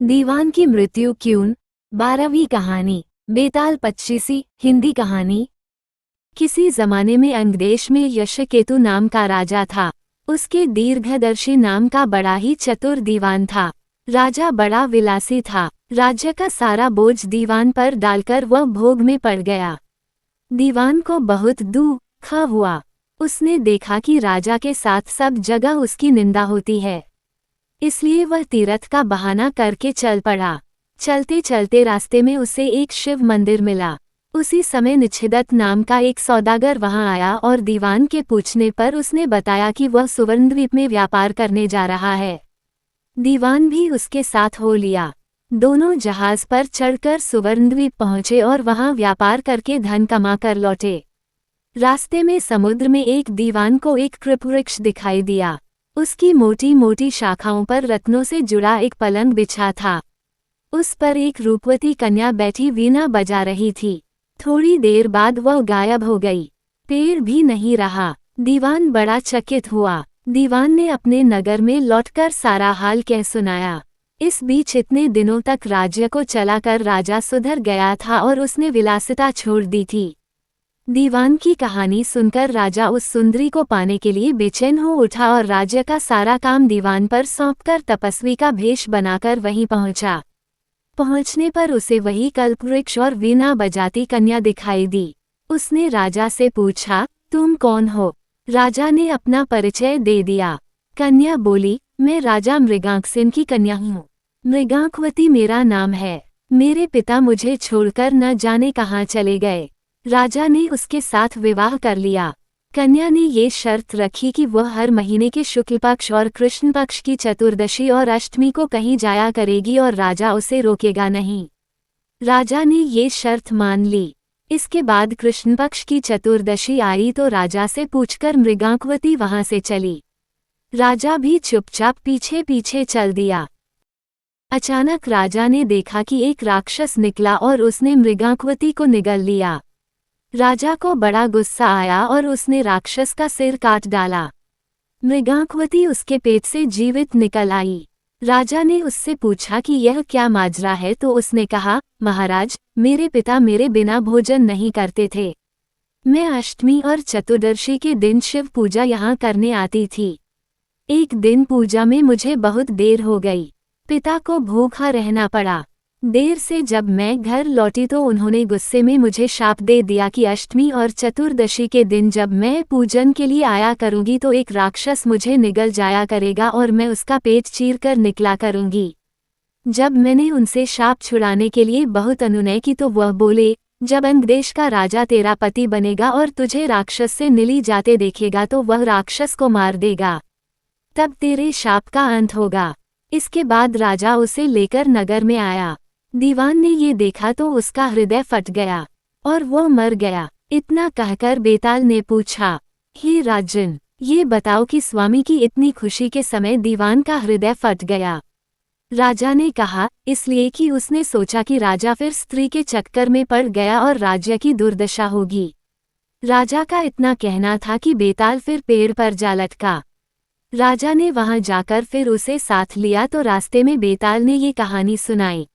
दीवान की मृत्यु क्यों? 12वीं कहानी। बेताल पच्चीसी। हिंदी कहानी। किसी जमाने में अंगदेश में यशकेतु नाम का राजा था। उसके दीर्घदर्शी नाम का बड़ा ही चतुर दीवान था। राजा बड़ा विलासी था। राज्य का सारा बोझ दीवान पर डालकर वह भोग में पड़ गया। दीवान को बहुत दुख हुआ। उसने देखा कि राजा के साथ सब जगह उसकी निंदा होती है, इसलिए वह तीर्थ का बहाना करके चल पड़ा। चलते चलते रास्ते में उसे एक शिव मंदिर मिला। उसी समय निच्छिदत नाम का एक सौदागर वहां आया और दीवान के पूछने पर उसने बताया कि वह सुवर्णद्वीप में व्यापार करने जा रहा है। दीवान भी उसके साथ हो लिया। दोनों जहाज पर चढ़कर सुवर्णद्वीप पहुंचे और वहां व्यापार करके धन कमा कर लौटे। रास्ते में समुद्र में एक दीवान को एक कृपवृक्ष दिखाई दिया। उसकी मोटी मोटी शाखाओं पर रत्नों से जुड़ा एक पलंग बिछा था। उस पर एक रूपवती कन्या बैठी वीणा बजा रही थी। थोड़ी देर बाद वह गायब हो गई। पेड़ भी नहीं रहा। दीवान बड़ा चकित हुआ। दीवान ने अपने नगर में लौटकर सारा हाल कह सुनाया। इस बीच इतने दिनों तक राज्य को चलाकर राजा सुधर गया था और उसने विलासिता छोड़ दी थी। दीवान की कहानी सुनकर राजा उस सुंदरी को पाने के लिए बेचैन हो उठा और राज्य का सारा काम दीवान पर सौंपकर तपस्वी का भेष बनाकर वहीं पहुंचा। पहुंचने पर उसे वही कल्पवृक्ष और वीणा बजाती कन्या दिखाई दी। उसने राजा से पूछा, तुम कौन हो? राजा ने अपना परिचय दे दिया। कन्या बोली, मैं राजा मृगांकसेन की कन्या हूँ। मृगांकवती मेरा नाम है। मेरे पिता मुझे छोड़कर न जाने कहाँ चले गए। राजा ने उसके साथ विवाह कर लिया। कन्या ने ये शर्त रखी कि वह हर महीने के शुक्ल पक्ष और कृष्ण पक्ष की चतुर्दशी और अष्टमी को कहीं जाया करेगी और राजा उसे रोकेगा नहीं। राजा ने ये शर्त मान ली। इसके बाद कृष्ण पक्ष की चतुर्दशी आई तो राजा से पूछकर मृगांकवती वहां से चली। राजा भी चुपचाप पीछे पीछे चल दिया। अचानक राजा ने देखा कि एक राक्षस निकला और उसने मृगांकवती को निगल लिया। राजा को बड़ा गुस्सा आया और उसने राक्षस का सिर काट डाला। मृगांकवती उसके पेट से जीवित निकल आई। राजा ने उससे पूछा कि यह क्या माजरा है तो उसने कहा, महाराज, मेरे पिता मेरे बिना भोजन नहीं करते थे। मैं अष्टमी और चतुर्दशी के दिन शिव पूजा यहाँ करने आती थी। एक दिन पूजा में मुझे बहुत देर हो गई। पिता को भूखा रहना पड़ा। देर से जब मैं घर लौटी तो उन्होंने गुस्से में मुझे शाप दे दिया कि अष्टमी और चतुर्दशी के दिन जब मैं पूजन के लिए आया करूंगी तो एक राक्षस मुझे निगल जाया करेगा और मैं उसका पेट चीरकर निकला करूंगी। जब मैंने उनसे शाप छुड़ाने के लिए बहुत अनुनय की तो वह बोले, जब अंगदेश का राजा तेरा पति बनेगा और तुझे राक्षस से निली जाते देखेगा तो वह राक्षस को मार देगा, तब तेरे शाप का अंत होगा। इसके बाद राजा उसे लेकर नगर में आया। दीवान ने ये देखा तो उसका हृदय फट गया और वो मर गया। इतना कहकर बेताल ने पूछा, हे राजन, ये बताओ कि स्वामी की इतनी खुशी के समय दीवान का हृदय फट गया। राजा ने कहा, इसलिए कि उसने सोचा कि राजा फिर स्त्री के चक्कर में पड़ गया और राज्य की दुर्दशा होगी। राजा का इतना कहना था कि बेताल फिर पेड़ पर जा लटका। राजा ने वहां जाकर फिर उसे साथ लिया तो रास्ते में बेताल ने ये कहानी सुनाई।